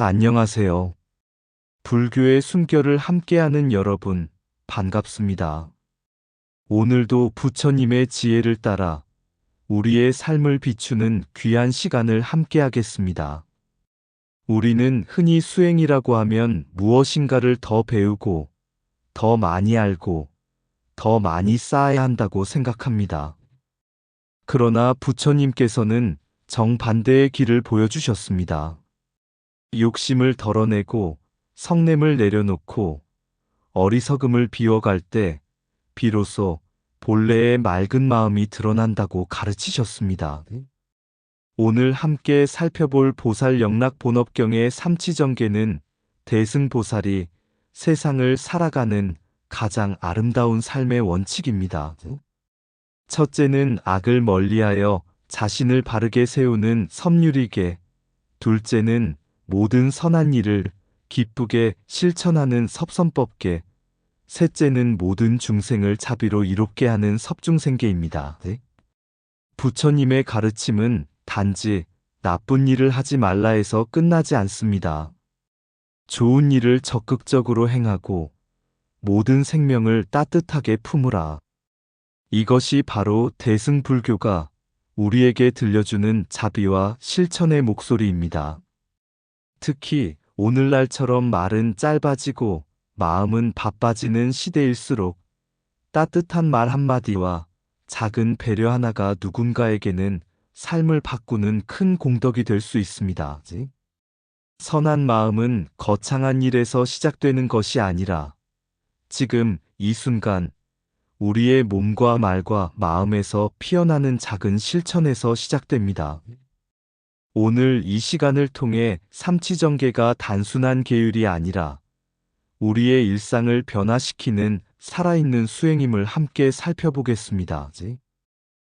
안녕하세요. 불교의 숨결을 함께하는 여러분, 반갑습니다. 오늘도 부처님의 지혜를 따라 우리의 삶을 비추는 귀한 시간을 함께하겠습니다. 우리는 흔히 수행이라고 하면 무엇인가를 더 배우고, 더 많이 알고, 더 많이 쌓아야 한다고 생각합니다. 그러나 부처님께서는 정반대의 길을 보여주셨습니다. 욕심을 덜어내고 성냄을 내려놓고 어리석음을 비워갈 때 비로소 본래의 맑은 마음이 드러난다고 가르치셨습니다. 오늘 함께 살펴볼 보살 영락 본업경의 삼치정계는 대승보살이 세상을 살아가는 가장 아름다운 삶의 원칙입니다. 첫째는 악을 멀리하여 자신을 바르게 세우는 섬유리계, 둘째는 모든 선한 일을 기쁘게 실천하는 섭선법계, 셋째는 모든 중생을 자비로 이롭게 하는 섭중생계입니다. 부처님의 가르침은 단지 나쁜 일을 하지 말라 해서 끝나지 않습니다. 좋은 일을 적극적으로 행하고 모든 생명을 따뜻하게 품으라. 이것이 바로 대승불교가 우리에게 들려주는 자비와 실천의 목소리입니다. 특히 오늘날처럼 말은 짧아지고 마음은 바빠지는 시대일수록 따뜻한 말 한마디와 작은 배려 하나가 누군가에게는 삶을 바꾸는 큰 공덕이 될 수 있습니다. 선한 마음은 거창한 일에서 시작되는 것이 아니라 지금 이 순간 우리의 몸과 말과 마음에서 피어나는 작은 실천에서 시작됩니다. 오늘 이 시간을 통해 삼치정계가 단순한 계율이 아니라 우리의 일상을 변화시키는 살아있는 수행임을 함께 살펴보겠습니다.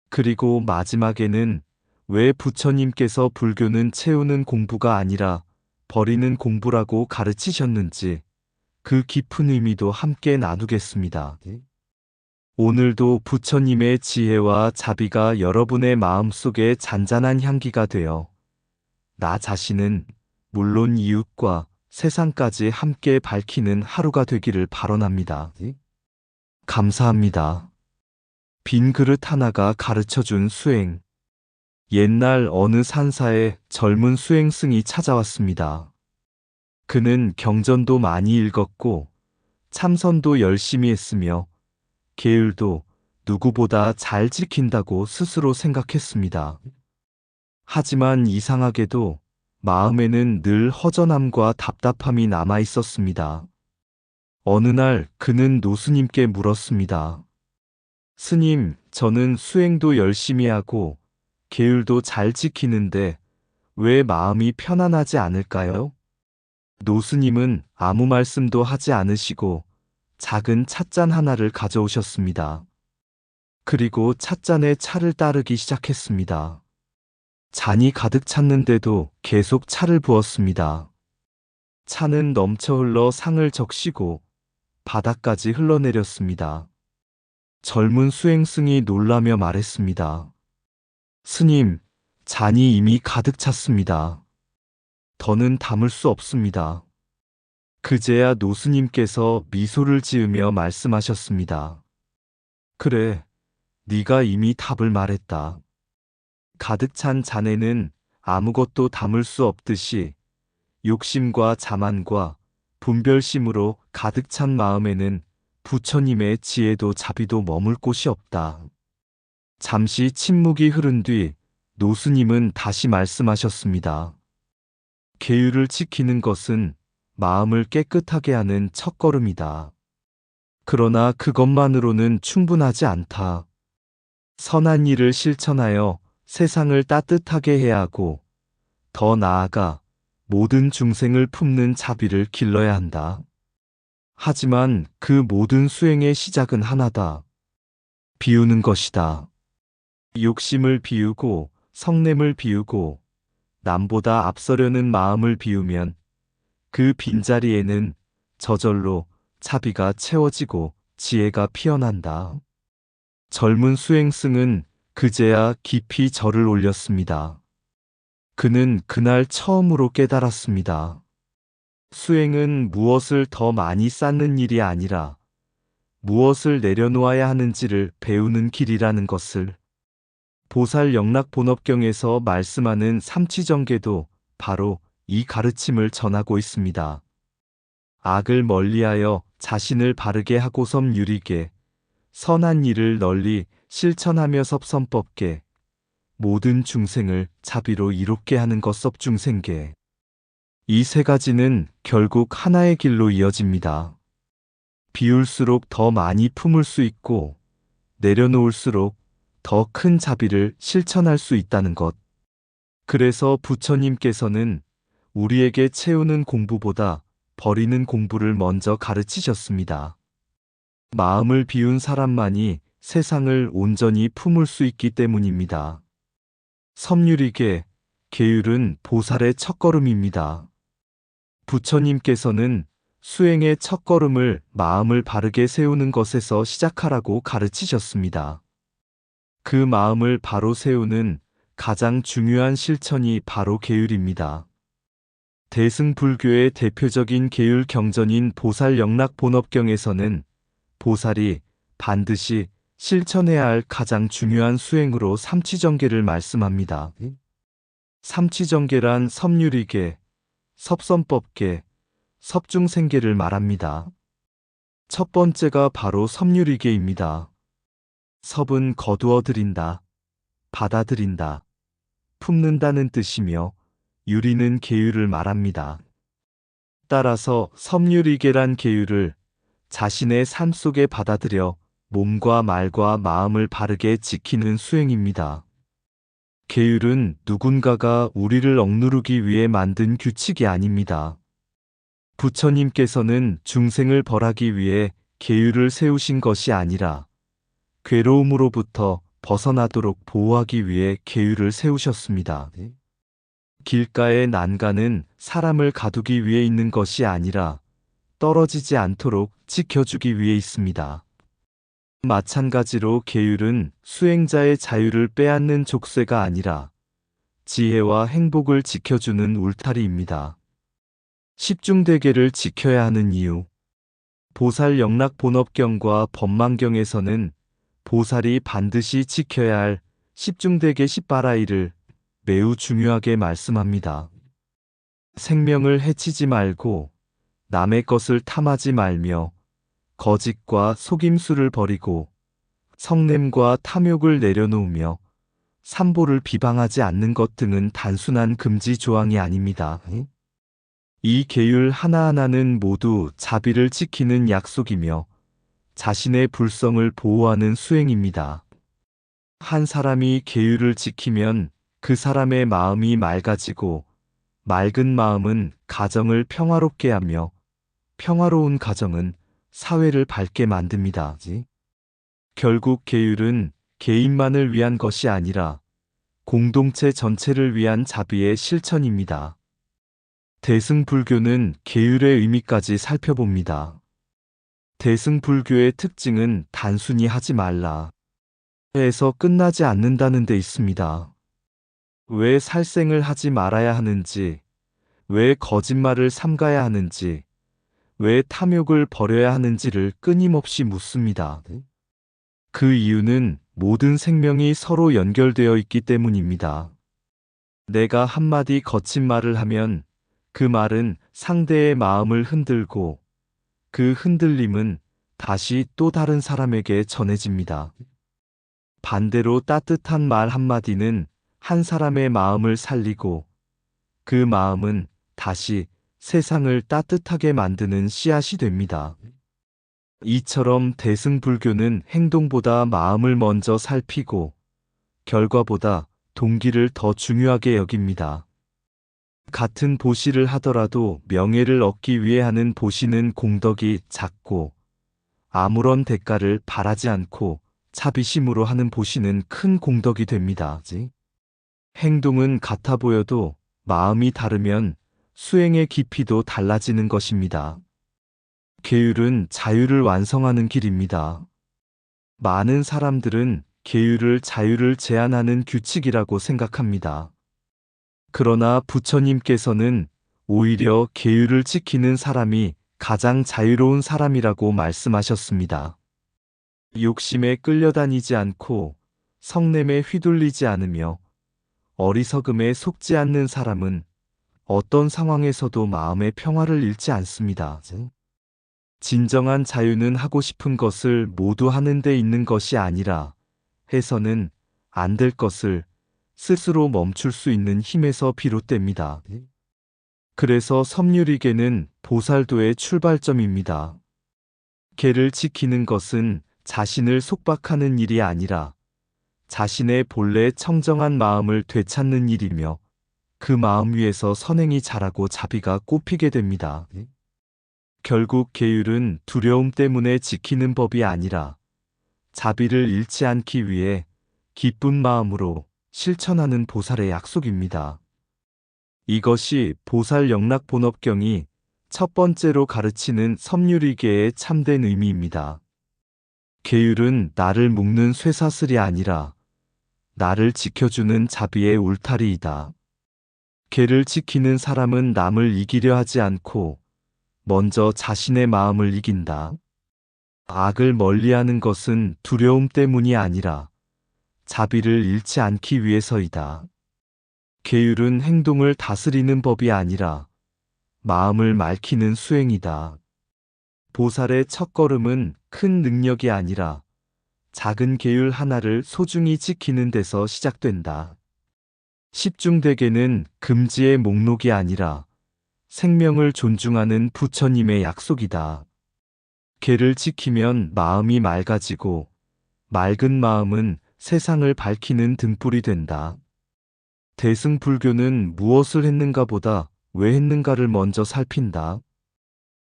그리고 마지막에는 왜 부처님께서 불교는 채우는 공부가 아니라 버리는 공부라고 가르치셨는지 그 깊은 의미도 함께 나누겠습니다. 오늘도 부처님의 지혜와 자비가 여러분의 마음속에 잔잔한 향기가 되어 나 자신은 물론 이웃과 세상까지 함께 밝히는 하루가 되기를 발언합니다. 감사합니다. 빈 그릇 하나가 가르쳐준 수행. 옛날 어느 산사에 젊은 수행승이 찾아왔습니다. 그는 경전도 많이 읽었고 참선도 열심히 했으며 계율도 누구보다 잘 지킨다고 스스로 생각했습니다. 하지만 이상하게도 마음에는 늘 허전함과 답답함이 남아 있었습니다. 어느 날 그는 노스님께 물었습니다. 스님, 저는 수행도 열심히 하고 계율도 잘 지키는데 왜 마음이 편안하지 않을까요? 노스님은 아무 말씀도 하지 않으시고 작은 찻잔 하나를 가져오셨습니다. 그리고 찻잔에 차를 따르기 시작했습니다. 잔이 가득 찼는데도 계속 차를 부었습니다. 차는 넘쳐 흘러 상을 적시고 바닥까지 흘러내렸습니다. 젊은 수행승이 놀라며 말했습니다. 스님, 잔이 이미 가득 찼습니다. 더는 담을 수 없습니다. 그제야 노스님께서 미소를 지으며 말씀하셨습니다. 그래, 네가 이미 답을 말했다. 가득 찬 잔에는 아무것도 담을 수 없듯이 욕심과 자만과 분별심으로 가득 찬 마음에는 부처님의 지혜도 자비도 머물 곳이 없다. 잠시 침묵이 흐른 뒤 노스님은 다시 말씀하셨습니다. 계율을 지키는 것은 마음을 깨끗하게 하는 첫걸음이다. 그러나 그것만으로는 충분하지 않다. 선한 일을 실천하여 세상을 따뜻하게 해야 하고 더 나아가 모든 중생을 품는 자비를 길러야 한다. 하지만 그 모든 수행의 시작은 하나다. 비우는 것이다. 욕심을 비우고 성냄을 비우고 남보다 앞서려는 마음을 비우면 그 빈자리에는 저절로 자비가 채워지고 지혜가 피어난다. 젊은 수행승은 그제야 깊이 절을 올렸습니다. 그는 그날 처음으로 깨달았습니다. 수행은 무엇을 더 많이 쌓는 일이 아니라 무엇을 내려놓아야 하는지를 배우는 길이라는 것을 보살 영락본업경에서 말씀하는 삼치정계도 바로 이 가르침을 전하고 있습니다. 악을 멀리하여 자신을 바르게 하고섬 유리게, 선한 일을 널리 실천하며 섭선법계, 모든 중생을 자비로 이롭게 하는 것 섭중생계. 이 세 가지는 결국 하나의 길로 이어집니다. 비울수록 더 많이 품을 수 있고 내려놓을수록 더 큰 자비를 실천할 수 있다는 것. 그래서 부처님께서는 우리에게 채우는 공부보다 버리는 공부를 먼저 가르치셨습니다. 마음을 비운 사람만이 세상을 온전히 품을 수 있기 때문입니다. 섬유리계, 계율은 보살의 첫걸음입니다. 부처님께서는 수행의 첫걸음을 마음을 바르게 세우는 것에서 시작하라고 가르치셨습니다. 그 마음을 바로 세우는 가장 중요한 실천이 바로 계율입니다. 대승불교의 대표적인 계율 경전인 보살 영락본업경에서는 보살이 반드시 실천해야 할 가장 중요한 수행으로 삼치정계를 말씀합니다. 삼치정계란 섬유리계, 섭선법계, 섭중생계를 말합니다. 첫 번째가 바로 섬유리계입니다. 섭은 거두어들인다, 받아들인다, 품는다는 뜻이며 유리는 계율을 말합니다. 따라서 섬유리계란 계율을 자신의 삶 속에 받아들여 몸과 말과 마음을 바르게 지키는 수행입니다. 계율은 누군가가 우리를 억누르기 위해 만든 규칙이 아닙니다. 부처님께서는 중생을 벌하기 위해 계율을 세우신 것이 아니라 괴로움으로부터 벗어나도록 보호하기 위해 계율을 세우셨습니다. 길가의 난간은 사람을 가두기 위해 있는 것이 아니라 떨어지지 않도록 지켜주기 위해 있습니다. 마찬가지로 계율은 수행자의 자유를 빼앗는 족쇄가 아니라 지혜와 행복을 지켜주는 울타리입니다. 십중대계를 지켜야 하는 이유. 보살 영락본업경과 법망경에서는 보살이 반드시 지켜야 할 십중대계 십바라이를 매우 중요하게 말씀합니다. 생명을 해치지 말고 남의 것을 탐하지 말며 거짓과 속임수를 버리고 성냄과 탐욕을 내려놓으며 삼보를 비방하지 않는 것 등은 단순한 금지 조항이 아닙니다. 이 계율 하나하나는 모두 자비를 지키는 약속이며 자신의 불성을 보호하는 수행입니다. 한 사람이 계율을 지키면 그 사람의 마음이 맑아지고 맑은 마음은 가정을 평화롭게 하며 평화로운 가정은 사회를 밝게 만듭니다. 결국 계율은 개인만을 위한 것이 아니라 공동체 전체를 위한 자비의 실천입니다. 대승불교는 계율의 의미까지 살펴봅니다. 대승불교의 특징은 단순히 하지 말라 에서 끝나지 않는다는 데 있습니다. 왜 살생을 하지 말아야 하는지, 왜 거짓말을 삼가야 하는지, 왜 탐욕을 버려야 하는지를 끊임없이 묻습니다. 그 이유는 모든 생명이 서로 연결되어 있기 때문입니다. 내가 한마디 거친 말을 하면 그 말은 상대의 마음을 흔들고 그 흔들림은 다시 또 다른 사람에게 전해집니다. 반대로 따뜻한 말 한마디는 한 사람의 마음을 살리고 그 마음은 다시 세상을 따뜻하게 만드는 씨앗이 됩니다. 이처럼 대승불교는 행동보다 마음을 먼저 살피고 결과보다 동기를 더 중요하게 여깁니다. 같은 보시를 하더라도 명예를 얻기 위해 하는 보시는 공덕이 작고 아무런 대가를 바라지 않고 자비심으로 하는 보시는 큰 공덕이 됩니다. 행동은 같아 보여도 마음이 다르면 수행의 깊이도 달라지는 것입니다. 계율은 자유를 완성하는 길입니다. 많은 사람들은 계율을 자유를 제한하는 규칙이라고 생각합니다. 그러나 부처님께서는 오히려 계율을 지키는 사람이 가장 자유로운 사람이라고 말씀하셨습니다. 욕심에 끌려다니지 않고 성냄에 휘둘리지 않으며 어리석음에 속지 않는 사람은 어떤 상황에서도 마음의 평화를 잃지 않습니다. 진정한 자유는 하고 싶은 것을 모두 하는 데 있는 것이 아니라 해서는 안 될 것을 스스로 멈출 수 있는 힘에서 비롯됩니다. 그래서 섬유리계는 보살도의 출발점입니다. 계를 지키는 것은 자신을 속박하는 일이 아니라 자신의 본래 청정한 마음을 되찾는 일이며 그 마음 위에서 선행이 자라고 자비가 꽃피게 됩니다. 결국 계율은 두려움 때문에 지키는 법이 아니라 자비를 잃지 않기 위해 기쁜 마음으로 실천하는 보살의 약속입니다. 이것이 보살 영락본업경이 첫 번째로 가르치는 섬유리계의 참된 의미입니다. 계율은 나를 묶는 쇠사슬이 아니라 나를 지켜주는 자비의 울타리이다. 계를 지키는 사람은 남을 이기려 하지 않고 먼저 자신의 마음을 이긴다. 악을 멀리하는 것은 두려움 때문이 아니라 자비를 잃지 않기 위해서이다. 계율은 행동을 다스리는 법이 아니라 마음을 맑히는 수행이다. 보살의 첫걸음은 큰 능력이 아니라 작은 계율 하나를 소중히 지키는 데서 시작된다. 십중대계는 금지의 목록이 아니라 생명을 존중하는 부처님의 약속이다. 계를 지키면 마음이 맑아지고 맑은 마음은 세상을 밝히는 등불이 된다. 대승불교는 무엇을 했는가 보다 왜 했는가를 먼저 살핀다.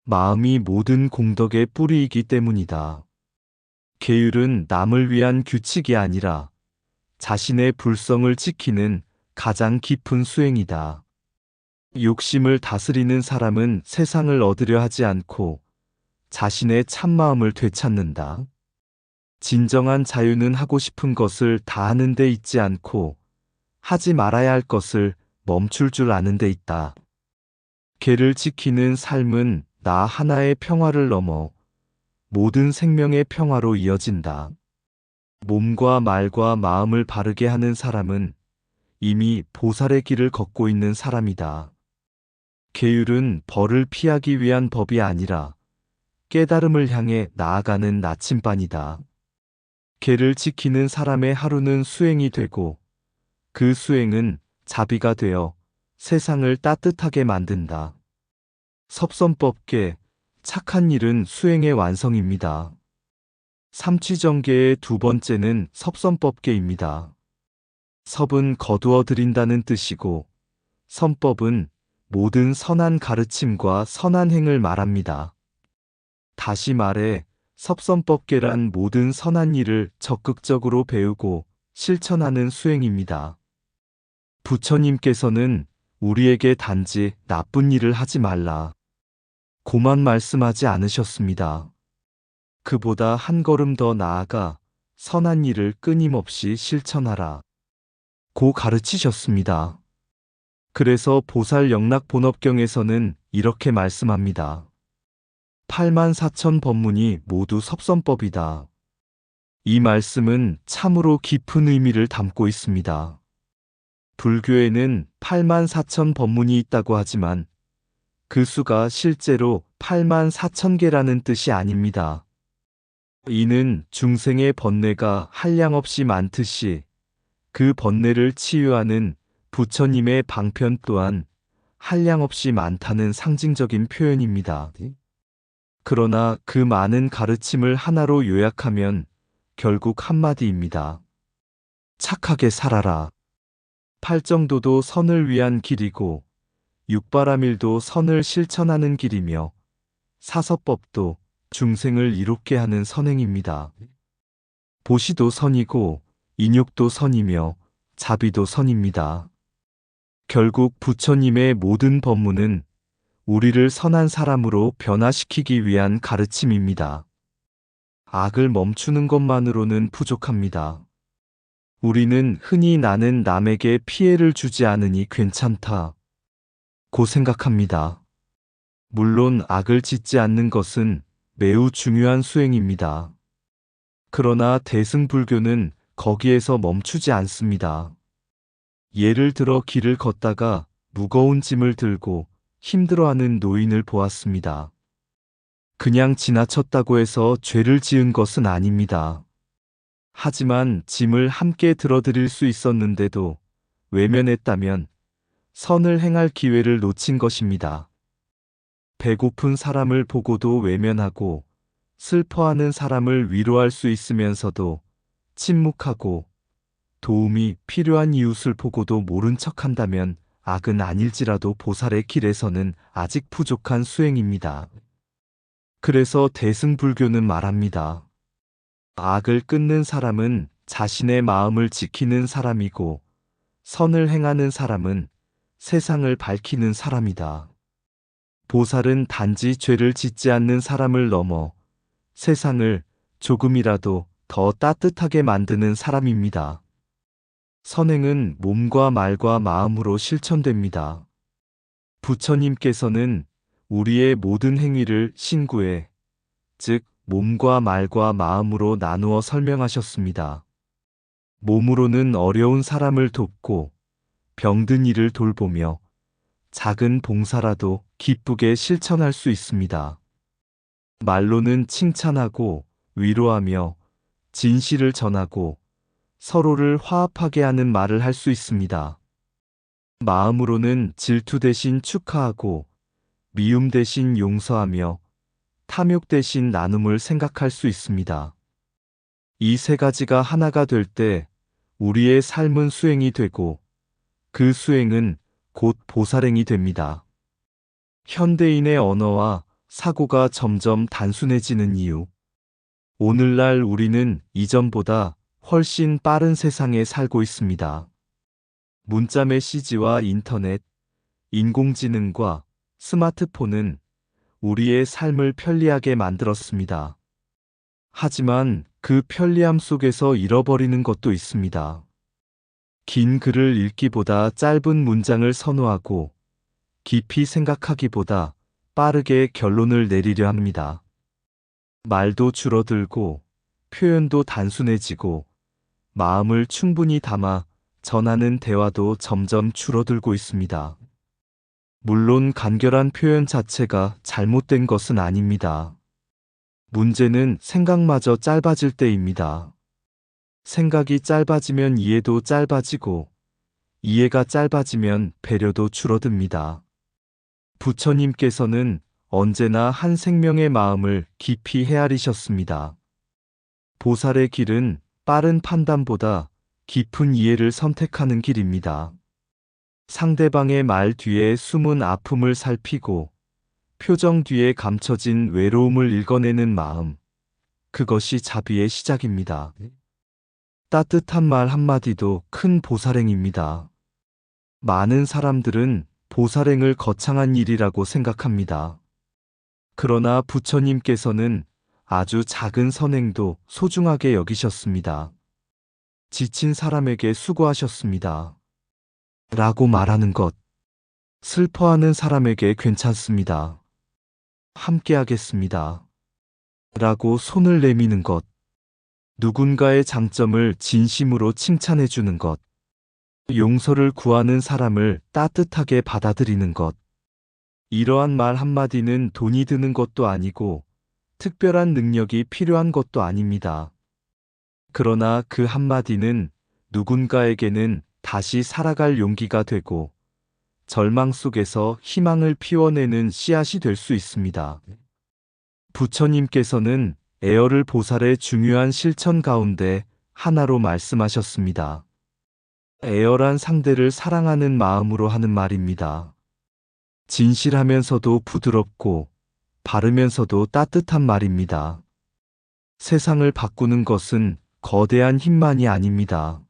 마음이 모든 공덕의 뿌리이기 때문이다. 계율은 남을 위한 규칙이 아니라 자신의 불성을 지키는 가장 깊은 수행이다. 욕심을 다스리는 사람은 세상을 얻으려 하지 않고 자신의 참마음을 되찾는다. 진정한 자유는 하고 싶은 것을 다 하는 데 있지 않고 하지 말아야 할 것을 멈출 줄 아는 데 있다. 계를 지키는 삶은 나 하나의 평화를 넘어 모든 생명의 평화로 이어진다. 몸과 말과 마음을 바르게 하는 사람은 이미 보살의 길을 걷고 있는 사람이다. 계율은 벌을 피하기 위한 법이 아니라 깨달음을 향해 나아가는 나침반이다. 계를 지키는 사람의 하루는 수행이 되고 그 수행은 자비가 되어 세상을 따뜻하게 만든다. 섭선법계, 착한 일은 수행의 완성입니다. 삼취정계의 두 번째는 섭선법계입니다. 섭은 거두어 들인다는 뜻이고 선법은 모든 선한 가르침과 선한 행을 말합니다. 다시 말해 섭선법계란 모든 선한 일을 적극적으로 배우고 실천하는 수행입니다. 부처님께서는 우리에게 단지 나쁜 일을 하지 말라 고만 말씀하지 않으셨습니다. 그보다 한 걸음 더 나아가 선한 일을 끊임없이 실천하라 고 가르치셨습니다. 그래서 보살 영락본업경에서는 이렇게 말씀합니다. 84,000 법문이 모두 섭선법이다. 이 말씀은 참으로 깊은 의미를 담고 있습니다. 불교에는 84,000 법문이 있다고 하지만 그 수가 실제로 84,000개라는 뜻이 아닙니다. 이는 중생의 번뇌가 한량없이 많듯이 그 번뇌를 치유하는 부처님의 방편 또한 한량없이 많다는 상징적인 표현입니다. 그러나 그 많은 가르침을 하나로 요약하면 결국 한마디입니다. 착하게 살아라. 팔정도도 선을 위한 길이고 육바라밀도 선을 실천하는 길이며 사서법도 중생을 이롭게 하는 선행입니다. 보시도 선이고 인욕도 선이며 자비도 선입니다. 결국 부처님의 모든 법문은 우리를 선한 사람으로 변화시키기 위한 가르침입니다. 악을 멈추는 것만으로는 부족합니다. 우리는 흔히 나는 남에게 피해를 주지 않으니 괜찮다 좋고 생각합니다. 물론 악을 짓지 않는 것은 매우 중요한 수행입니다. 그러나 대승불교는 거기에서 멈추지 않습니다. 예를 들어 길을 걷다가 무거운 짐을 들고 힘들어하는 노인을 보았습니다. 그냥 지나쳤다고 해서 죄를 지은 것은 아닙니다. 하지만 짐을 함께 들어드릴 수 있었는데도 외면했다면 선을 행할 기회를 놓친 것입니다. 배고픈 사람을 보고도 외면하고 슬퍼하는 사람을 위로할 수 있으면서도 침묵하고 도움이 필요한 이웃을 보고도 모른 척한다면 악은 아닐지라도 보살의 길에서는 아직 부족한 수행입니다. 그래서 대승불교는 말합니다. 악을 끊는 사람은 자신의 마음을 지키는 사람이고 선을 행하는 사람은 세상을 밝히는 사람이다. 보살은 단지 죄를 짓지 않는 사람을 넘어 세상을 조금이라도 더 따뜻하게 만드는 사람입니다. 선행은 몸과 말과 마음으로 실천됩니다. 부처님께서는 우리의 모든 행위를 신구에, 즉 몸과 말과 마음으로 나누어 설명하셨습니다. 몸으로는 어려운 사람을 돕고 병든 이를 돌보며 작은 봉사라도 기쁘게 실천할 수 있습니다. 말로는 칭찬하고 위로하며 진실을 전하고 서로를 화합하게 하는 말을 할 수 있습니다. 마음으로는 질투 대신 축하하고 미움 대신 용서하며 탐욕 대신 나눔을 생각할 수 있습니다. 이 세 가지가 하나가 될 때 우리의 삶은 수행이 되고 그 수행은 곧 보살행이 됩니다. 현대인의 언어와 사고가 점점 단순해지는 이유. 오늘날 우리는 이전보다 훨씬 빠른 세상에 살고 있습니다. 문자 메시지와 인터넷, 인공지능과 스마트폰은 우리의 삶을 편리하게 만들었습니다. 하지만 그 편리함 속에서 잃어버리는 것도 있습니다. 긴 글을 읽기보다 짧은 문장을 선호하고 깊이 생각하기보다 빠르게 결론을 내리려 합니다. 말도 줄어들고 표현도 단순해지고 마음을 충분히 담아 전하는 대화도 점점 줄어들고 있습니다. 물론 간결한 표현 자체가 잘못된 것은 아닙니다. 문제는 생각마저 짧아질 때입니다. 생각이 짧아지면 이해도 짧아지고 이해가 짧아지면 배려도 줄어듭니다. 부처님께서는 언제나 한 생명의 마음을 깊이 헤아리셨습니다. 보살의 길은 빠른 판단보다 깊은 이해를 선택하는 길입니다. 상대방의 말 뒤에 숨은 아픔을 살피고 표정 뒤에 감춰진 외로움을 읽어내는 마음, 그것이 자비의 시작입니다. 따뜻한 말 한마디도 큰 보살행입니다. 많은 사람들은 보살행을 거창한 일이라고 생각합니다. 그러나 부처님께서는 아주 작은 선행도 소중하게 여기셨습니다. 지친 사람에게 수고하셨습니다. 라고 말하는 것. 슬퍼하는 사람에게 괜찮습니다. 함께 하겠습니다. 라고 손을 내미는 것. 누군가의 장점을 진심으로 칭찬해 주는 것. 용서를 구하는 사람을 따뜻하게 받아들이는 것. 이러한 말 한마디는 돈이 드는 것도 아니고 특별한 능력이 필요한 것도 아닙니다. 그러나 그 한마디는 누군가에게는 다시 살아갈 용기가 되고 절망 속에서 희망을 피워내는 씨앗이 될 수 있습니다. 부처님께서는 애열을 보살의 중요한 실천 가운데 하나로 말씀하셨습니다. 애열한 상대를 사랑하는 마음으로 하는 말입니다. 진실하면서도 부드럽고 바르면서도 따뜻한 말입니다. 세상을 바꾸는 것은 거대한 힘만이 아닙니다.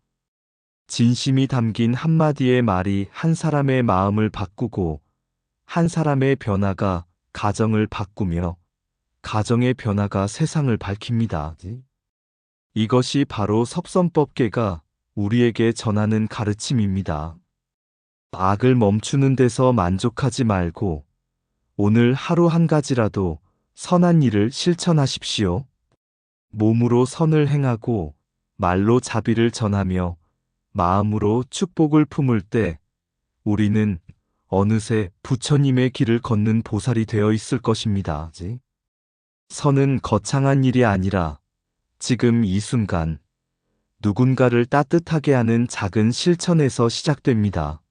진심이 담긴 한마디의 말이 한 사람의 마음을 바꾸고 한 사람의 변화가 가정을 바꾸며 가정의 변화가 세상을 밝힙니다. 이것이 바로 섭선법계가 우리에게 전하는 가르침입니다. 악을 멈추는 데서 만족하지 말고 오늘 하루 한 가지라도 선한 일을 실천하십시오. 몸으로 선을 행하고 말로 자비를 전하며 마음으로 축복을 품을 때 우리는 어느새 부처님의 길을 걷는 보살이 되어 있을 것입니다. 선은 거창한 일이 아니라 지금 이 순간 누군가를 따뜻하게 하는 작은 실천에서 시작됩니다.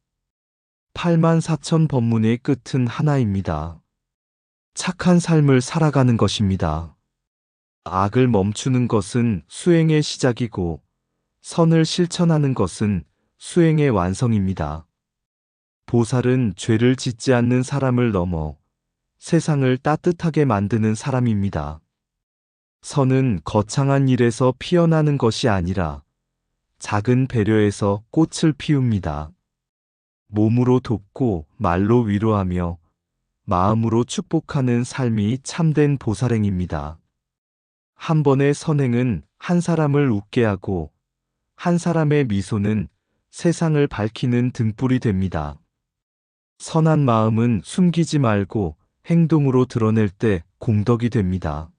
84,000 법문의 끝은 하나입니다. 착한 삶을 살아가는 것입니다. 악을 멈추는 것은 수행의 시작이고 선을 실천하는 것은 수행의 완성입니다. 보살은 죄를 짓지 않는 사람을 넘어 세상을 따뜻하게 만드는 사람입니다. 선은 거창한 일에서 피어나는 것이 아니라 작은 배려에서 꽃을 피웁니다. 몸으로 돕고 말로 위로하며 마음으로 축복하는 삶이 참된 보살행입니다. 한 번의 선행은 한 사람을 웃게 하고 한 사람의 미소는 세상을 밝히는 등불이 됩니다. 선한 마음은 숨기지 말고 행동으로 드러낼 때 공덕이 됩니다.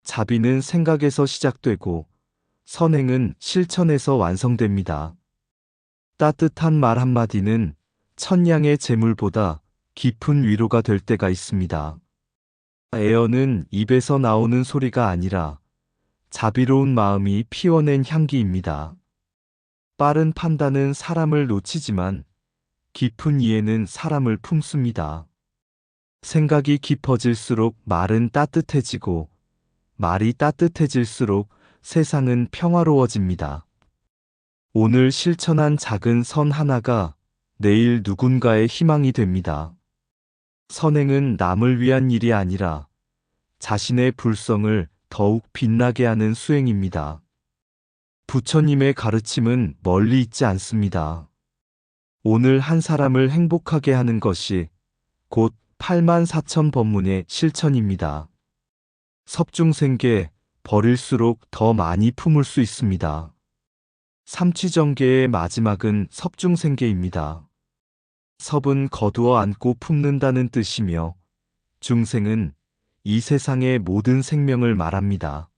자비는 생각에서 시작되고 선행은 실천에서 완성됩니다. 따뜻한 말 한마디는 천냥의 재물보다 깊은 위로가 될 때가 있습니다. 애어는 입에서 나오는 소리가 아니라 자비로운 마음이 피워낸 향기입니다. 빠른 판단은 사람을 놓치지만 깊은 이해는 사람을 품습니다. 생각이 깊어질수록 말은 따뜻해지고 말이 따뜻해질수록 세상은 평화로워집니다. 오늘 실천한 작은 선 하나가 내일 누군가의 희망이 됩니다. 선행은 남을 위한 일이 아니라 자신의 불성을 더욱 빛나게 하는 수행입니다. 부처님의 가르침은 멀리 있지 않습니다. 오늘 한 사람을 행복하게 하는 것이 곧 84,000 법문의 실천입니다. 섭중생계 버릴수록 더 많이 품을 수 있습니다. 삼취정계의 마지막은 섭중생계입니다. 섭은 거두어 안고 품는다는 뜻이며 중생은 이 세상의 모든 생명을 말합니다.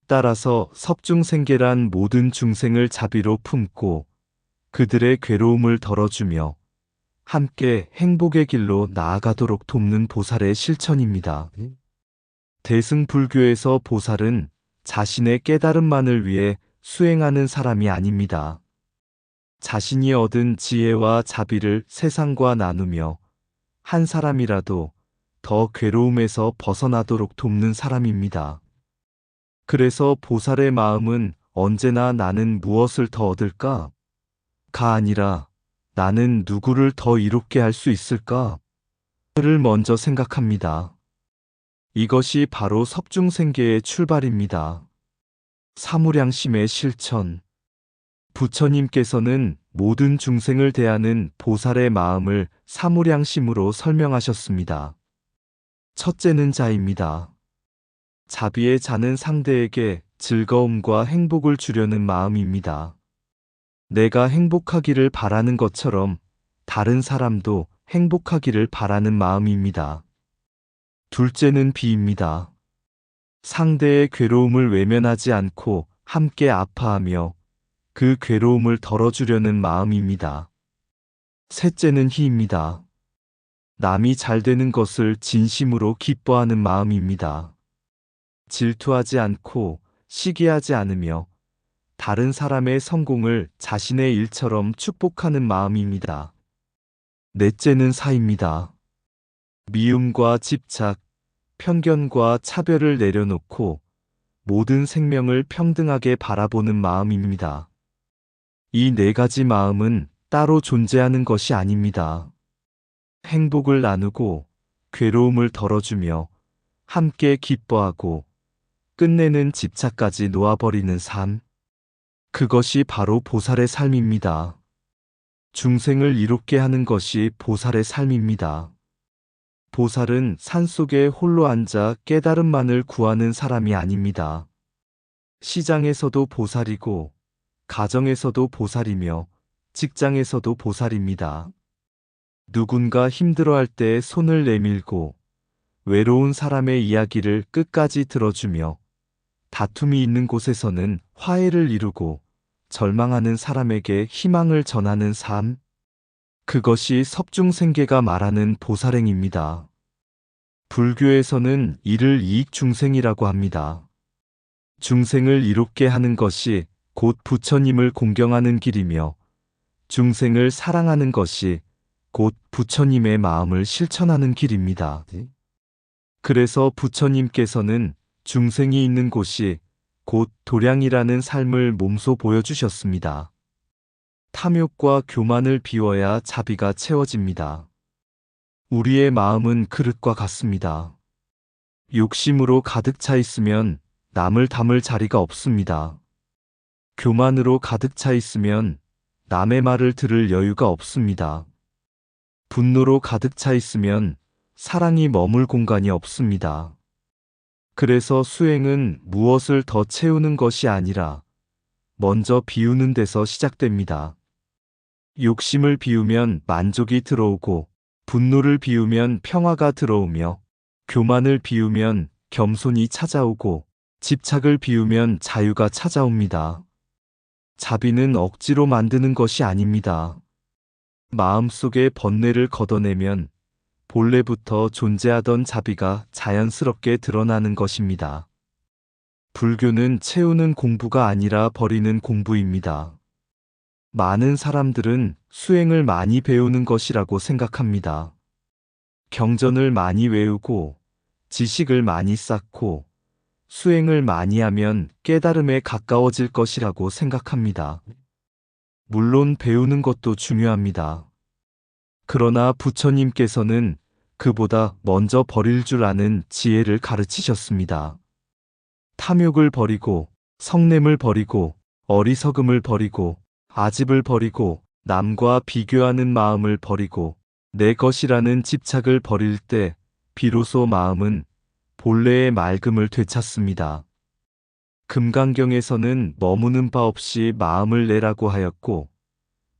따라서 섭중생계란 모든 중생을 자비로 품고 그들의 괴로움을 덜어주며 함께 행복의 길로 나아가도록 돕는 보살의 실천입니다. 대승불교에서 보살은 자신의 깨달음만을 위해 수행하는 사람이 아닙니다. 자신이 얻은 지혜와 자비를 세상과 나누며 한 사람이라도 더 괴로움에서 벗어나도록 돕는 사람입니다. 그래서 보살의 마음은 언제나 나는 무엇을 더 얻을까? 가 아니라 나는 누구를 더 이롭게 할 수 있을까? 를 먼저 생각합니다. 이것이 바로 섭중생계의 출발입니다. 사무량심의 실천. 부처님께서는 모든 중생을 대하는 보살의 마음을 사무량심으로 설명하셨습니다. 첫째는 자입니다. 자비의 자는 상대에게 즐거움과 행복을 주려는 마음입니다. 내가 행복하기를 바라는 것처럼 다른 사람도 행복하기를 바라는 마음입니다. 둘째는 비입니다. 상대의 괴로움을 외면하지 않고 함께 아파하며 그 괴로움을 덜어주려는 마음입니다. 셋째는 희입니다. 남이 잘 되는 것을 진심으로 기뻐하는 마음입니다. 질투하지 않고 시기하지 않으며 다른 사람의 성공을 자신의 일처럼 축복하는 마음입니다. 넷째는 사입니다. 미움과 집착, 편견과 차별을 내려놓고 모든 생명을 평등하게 바라보는 마음입니다. 이 네 가지 마음은 따로 존재하는 것이 아닙니다. 행복을 나누고 괴로움을 덜어주며 함께 기뻐하고 끝내는 집착까지 놓아버리는 삶. 그것이 바로 보살의 삶입니다. 중생을 이롭게 하는 것이 보살의 삶입니다. 보살은 산속에 홀로 앉아 깨달음만을 구하는 사람이 아닙니다. 시장에서도 보살이고 가정에서도 보살이며 직장에서도 보살입니다. 누군가 힘들어할 때 손을 내밀고 외로운 사람의 이야기를 끝까지 들어주며 다툼이 있는 곳에서는 화해를 이루고 절망하는 사람에게 희망을 전하는 삶. 그것이 섭중생계가 말하는 보살행입니다. 불교에서는 이를 이익중생이라고 합니다. 중생을 이롭게 하는 것이 곧 부처님을 공경하는 길이며 중생을 사랑하는 것이 곧 부처님의 마음을 실천하는 길입니다. 그래서 부처님께서는 중생이 있는 곳이 곧 도량이라는 삶을 몸소 보여주셨습니다. 탐욕과 교만을 비워야 자비가 채워집니다. 우리의 마음은 그릇과 같습니다. 욕심으로 가득 차 있으면 남을 담을 자리가 없습니다. 교만으로 가득 차 있으면 남의 말을 들을 여유가 없습니다. 분노로 가득 차 있으면 사랑이 머물 공간이 없습니다. 그래서 수행은 무엇을 더 채우는 것이 아니라 먼저 비우는 데서 시작됩니다. 욕심을 비우면 만족이 들어오고 분노를 비우면 평화가 들어오며 교만을 비우면 겸손이 찾아오고 집착을 비우면 자유가 찾아옵니다. 자비는 억지로 만드는 것이 아닙니다. 마음속의 번뇌를 걷어내면 본래부터 존재하던 자비가 자연스럽게 드러나는 것입니다. 불교는 채우는 공부가 아니라 버리는 공부입니다. 많은 사람들은 수행을 많이 배우는 것이라고 생각합니다. 경전을 많이 외우고 지식을 많이 쌓고 수행을 많이 하면 깨달음에 가까워질 것이라고 생각합니다. 물론 배우는 것도 중요합니다. 그러나 부처님께서는 그보다 먼저 버릴 줄 아는 지혜를 가르치셨습니다. 탐욕을 버리고 성냄을 버리고 어리석음을 버리고 아집을 버리고 남과 비교하는 마음을 버리고 내 것이라는 집착을 버릴 때 비로소 마음은 본래의 맑음을 되찾습니다. 금강경에서는 머무는 바 없이 마음을 내라고 하였고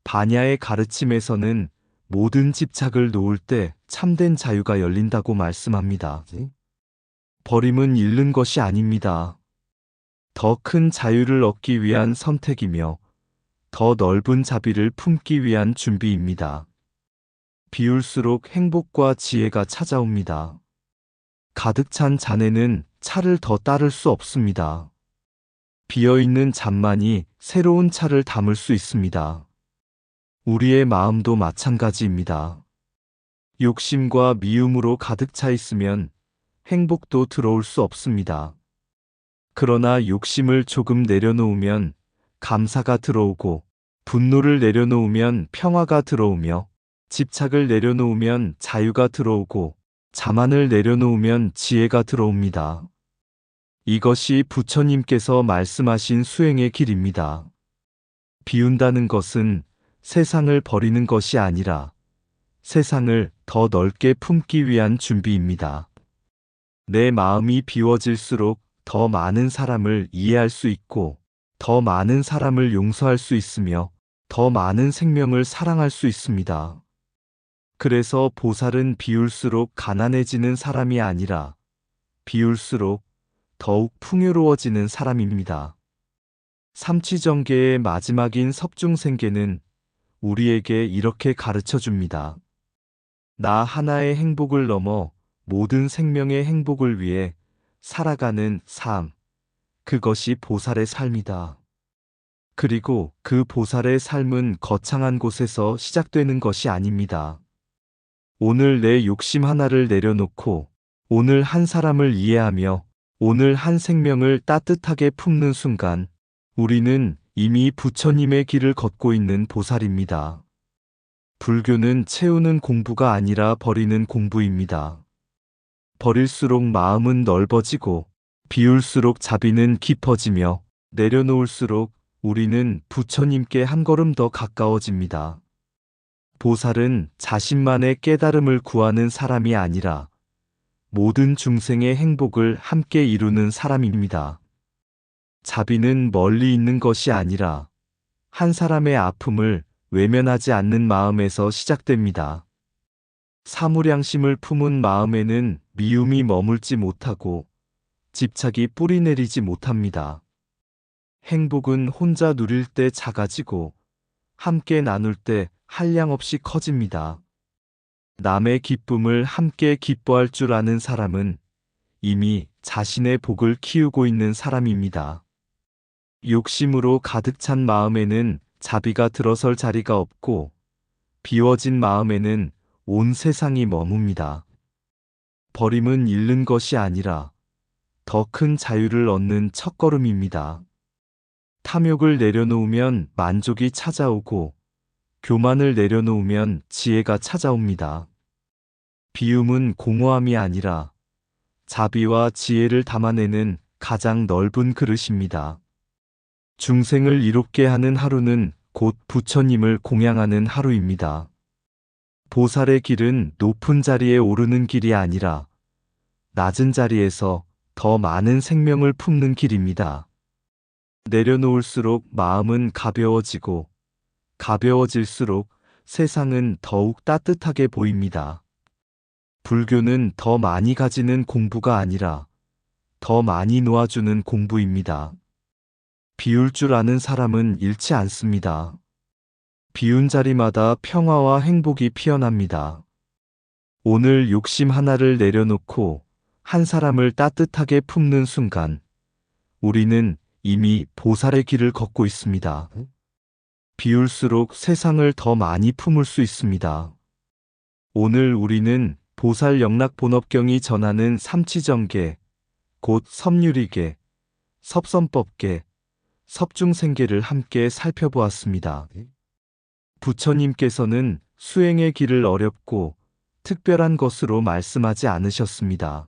반야의 가르침에서는 모든 집착을 놓을 때 참된 자유가 열린다고 말씀합니다. 버림은 잃는 것이 아닙니다. 더 큰 자유를 얻기 위한 선택이며 더 넓은 자비를 품기 위한 준비입니다. 비울수록 행복과 지혜가 찾아옵니다. 가득 찬 잔에는 차를 더 따를 수 없습니다. 비어있는 잔만이 새로운 차를 담을 수 있습니다. 우리의 마음도 마찬가지입니다. 욕심과 미움으로 가득 차 있으면 행복도 들어올 수 없습니다. 그러나 욕심을 조금 내려놓으면 감사가 들어오고 분노를 내려놓으면 평화가 들어오며 집착을 내려놓으면 자유가 들어오고 자만을 내려놓으면 지혜가 들어옵니다. 이것이 부처님께서 말씀하신 수행의 길입니다. 비운다는 것은 세상을 버리는 것이 아니라 세상을 더 넓게 품기 위한 준비입니다. 내 마음이 비워질수록 더 많은 사람을 이해할 수 있고 더 많은 사람을 용서할 수 있으며 더 많은 생명을 사랑할 수 있습니다. 그래서 보살은 비울수록 가난해지는 사람이 아니라 비울수록 더욱 풍요로워지는 사람입니다. 삼취정계의 마지막인 섭중생계는 우리에게 이렇게 가르쳐 줍니다. 나 하나의 행복을 넘어 모든 생명의 행복을 위해 살아가는 삶. 그것이 보살의 삶이다. 그리고 그 보살의 삶은 거창한 곳에서 시작되는 것이 아닙니다. 오늘 내 욕심 하나를 내려놓고 오늘 한 사람을 이해하며 오늘 한 생명을 따뜻하게 품는 순간 우리는 이미 부처님의 길을 걷고 있는 보살입니다. 불교는 채우는 공부가 아니라 버리는 공부입니다. 버릴수록 마음은 넓어지고 비울수록 자비는 깊어지며 내려놓을수록 우리는 부처님께 한 걸음 더 가까워집니다. 보살은 자신만의 깨달음을 구하는 사람이 아니라 모든 중생의 행복을 함께 이루는 사람입니다. 자비는 멀리 있는 것이 아니라 한 사람의 아픔을 외면하지 않는 마음에서 시작됩니다. 사무량심을 품은 마음에는 미움이 머물지 못하고 집착이 뿌리내리지 못합니다. 행복은 혼자 누릴 때 작아지고 함께 나눌 때 한량없이 커집니다. 남의 기쁨을 함께 기뻐할 줄 아는 사람은 이미 자신의 복을 키우고 있는 사람입니다. 욕심으로 가득 찬 마음에는 자비가 들어설 자리가 없고 비워진 마음에는 온 세상이 머뭅니다. 버림은 잃는 것이 아니라 더 큰 자유를 얻는 첫걸음입니다. 탐욕을 내려놓으면 만족이 찾아오고 교만을 내려놓으면 지혜가 찾아옵니다. 비움은 공허함이 아니라 자비와 지혜를 담아내는 가장 넓은 그릇입니다. 중생을 이롭게 하는 하루는 곧 부처님을 공양하는 하루입니다. 보살의 길은 높은 자리에 오르는 길이 아니라 낮은 자리에서 더 많은 생명을 품는 길입니다. 내려놓을수록 마음은 가벼워지고 가벼워질수록 세상은 더욱 따뜻하게 보입니다. 불교는 더 많이 가지는 공부가 아니라 더 많이 놓아주는 공부입니다. 비울 줄 아는 사람은 잃지 않습니다. 비운 자리마다 평화와 행복이 피어납니다. 오늘 욕심 하나를 내려놓고 한 사람을 따뜻하게 품는 순간 우리는 이미 보살의 길을 걷고 있습니다. 비울수록 세상을 더 많이 품을 수 있습니다. 오늘 우리는 보살 영락본업경이 전하는 삼치정계, 곧 섭유리계, 섭선법계, 섭중생계를 함께 살펴보았습니다. 부처님께서는 수행의 길을 어렵고 특별한 것으로 말씀하지 않으셨습니다.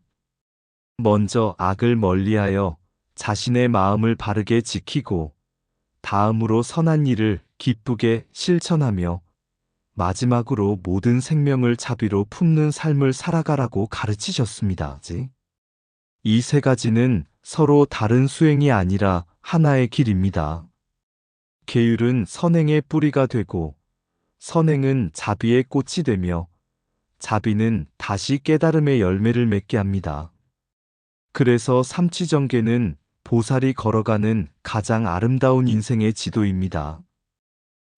먼저 악을 멀리하여 자신의 마음을 바르게 지키고 다음으로 선한 일을 기쁘게 실천하며 마지막으로 모든 생명을 자비로 품는 삶을 살아가라고 가르치셨습니다. 이 세 가지는 서로 다른 수행이 아니라 하나의 길입니다. 계율은 선행의 뿌리가 되고 선행은 자비의 꽃이 되며 자비는 다시 깨달음의 열매를 맺게 합니다. 그래서 삼치정계는 보살이 걸어가는 가장 아름다운 인생의 지도입니다.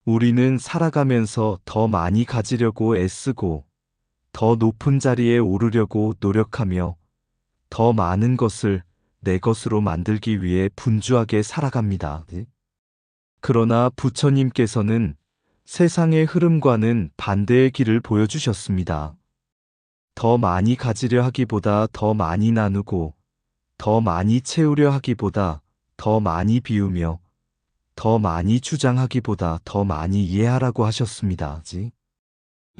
우리는 살아가면서 더 많이 가지려고 애쓰고 더 높은 자리에 오르려고 노력하며 더 많은 것을 내 것으로 만들기 위해 분주하게 살아갑니다. 그러나 부처님께서는 세상의 흐름과는 반대의 길을 보여주셨습니다. 더 많이 가지려 하기보다 더 많이 나누고 더 많이 채우려 하기보다 더 많이 비우며 더 많이 주장하기보다 더 많이 이해하라고 하셨습니다.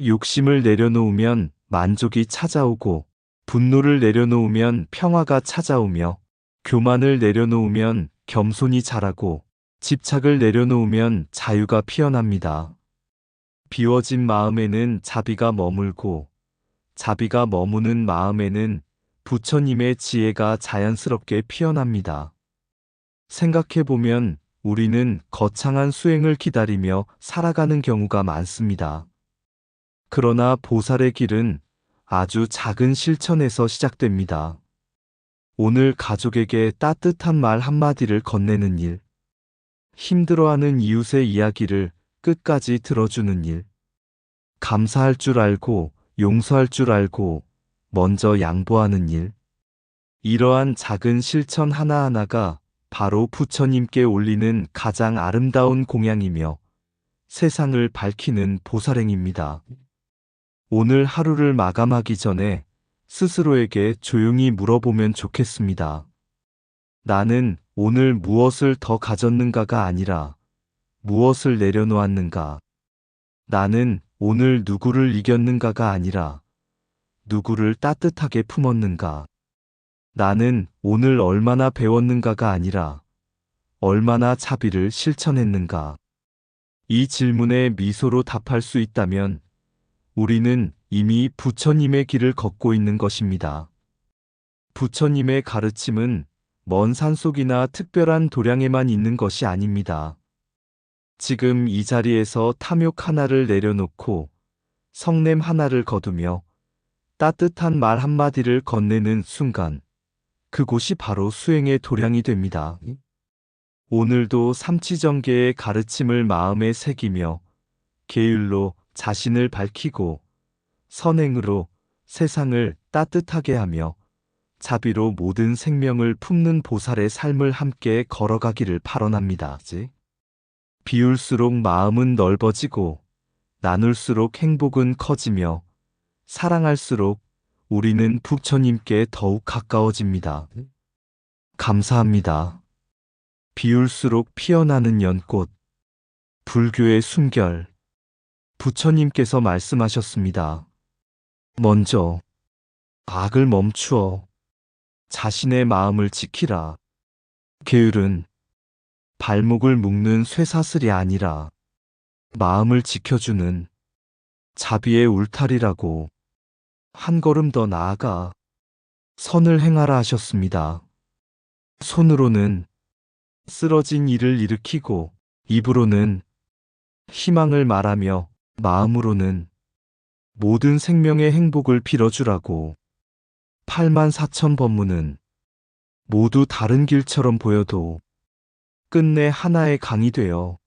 욕심을 내려놓으면 만족이 찾아오고 분노를 내려놓으면 평화가 찾아오며 교만을 내려놓으면 겸손이 자라고 집착을 내려놓으면 자유가 피어납니다. 비워진 마음에는 자비가 머물고 자비가 머무는 마음에는 부처님의 지혜가 자연스럽게 피어납니다. 생각해보면 우리는 거창한 수행을 기다리며 살아가는 경우가 많습니다. 그러나 보살의 길은 아주 작은 실천에서 시작됩니다. 오늘 가족에게 따뜻한 말 한마디를 건네는 일, 힘들어하는 이웃의 이야기를 끝까지 들어주는 일, 감사할 줄 알고 용서할 줄 알고 먼저 양보하는 일, 이러한 작은 실천 하나하나가 바로 부처님께 올리는 가장 아름다운 공양이며 세상을 밝히는 보살행입니다. 오늘 하루를 마감하기 전에 스스로에게 조용히 물어보면 좋겠습니다. 나는 오늘 무엇을 더 가졌는가가 아니라 무엇을 내려놓았는가? 나는 오늘 누구를 이겼는가가 아니라 누구를 따뜻하게 품었는가? 나는 오늘 얼마나 배웠는가가 아니라 얼마나 자비를 실천했는가? 이 질문에 미소로 답할 수 있다면 우리는 이미 부처님의 길을 걷고 있는 것입니다. 부처님의 가르침은 먼 산속이나 특별한 도량에만 있는 것이 아닙니다. 지금 이 자리에서 탐욕 하나를 내려놓고 성냄 하나를 거두며 따뜻한 말 한마디를 건네는 순간 그곳이 바로 수행의 도량이 됩니다. 오늘도 삼치정계의 가르침을 마음에 새기며 계율로 자신을 밝히고 선행으로 세상을 따뜻하게 하며 자비로 모든 생명을 품는 보살의 삶을 함께 걸어가기를 발언합니다. 비울수록 마음은 넓어지고 나눌수록 행복은 커지며 사랑할수록 우리는 부처님께 더욱 가까워집니다. 감사합니다. 비울수록 피어나는 연꽃. 불교의 순결. 부처님께서 말씀하셨습니다. 먼저 악을 멈추어 자신의 마음을 지키라. 계율은 발목을 묶는 쇠사슬이 아니라 마음을 지켜주는 자비의 울타리라고. 한 걸음 더 나아가 선을 행하라 하셨습니다. 손으로는 쓰러진 이를 일으키고 입으로는 희망을 말하며 마음으로는 모든 생명의 행복을 빌어주라고. 84,000법문은 모두 다른 길처럼 보여도 끝내 하나의 강이 되어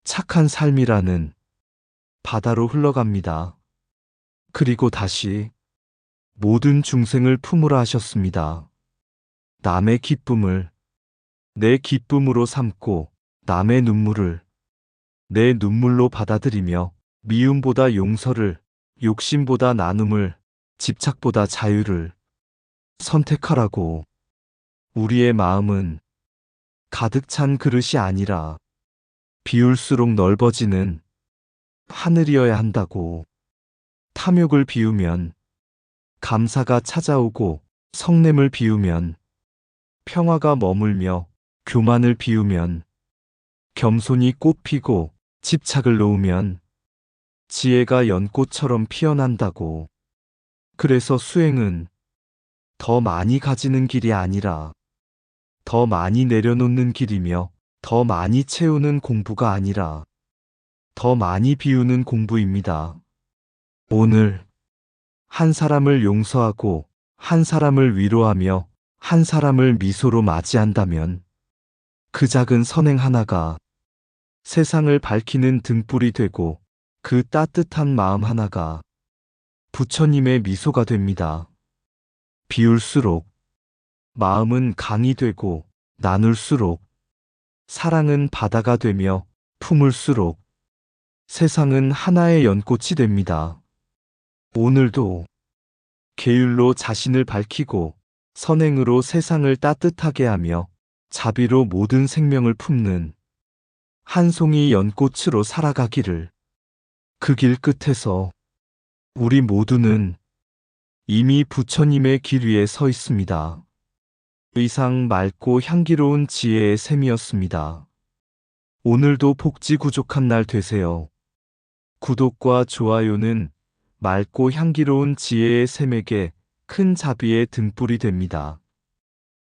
착한 삶이라는 바다로 흘러갑니다. 그리고 다시 모든 중생을 품으라 하셨습니다. 남의 기쁨을 내 기쁨으로 삼고 남의 눈물을 내 눈물로 받아들이며 미움보다 용서를, 욕심보다 나눔을, 집착보다 자유를 선택하라고. 우리의 마음은 가득 찬 그릇이 아니라 비울수록 넓어지는 하늘이어야 한다고. 탐욕을 비우면 감사가 찾아오고 성냄을 비우면 평화가 머물며 교만을 비우면 겸손이 꽃피고 집착을 놓으면 지혜가 연꽃처럼 피어난다고. 그래서 수행은 더 많이 가지는 길이 아니라 더 많이 내려놓는 길이며 더 많이 채우는 공부가 아니라 더 많이 비우는 공부입니다. 오늘 한 사람을 용서하고 한 사람을 위로하며 한 사람을 미소로 맞이한다면 그 작은 선행 하나가 세상을 밝히는 등불이 되고 그 따뜻한 마음 하나가 부처님의 미소가 됩니다. 비울수록 마음은 강이 되고 나눌수록 사랑은 바다가 되며 품을수록 세상은 하나의 연꽃이 됩니다. 오늘도 계율로 자신을 밝히고 선행으로 세상을 따뜻하게 하며 자비로 모든 생명을 품는 한 송이 연꽃으로 살아가기를. 그 길 끝에서 우리 모두는 이미 부처님의 길 위에 서 있습니다. 의상 맑고 향기로운 지혜의 샘이었습니다. 오늘도 복지구족한 날 되세요. 구독과 좋아요는 맑고 향기로운 지혜의 샘에게 큰 자비의 등불이 됩니다.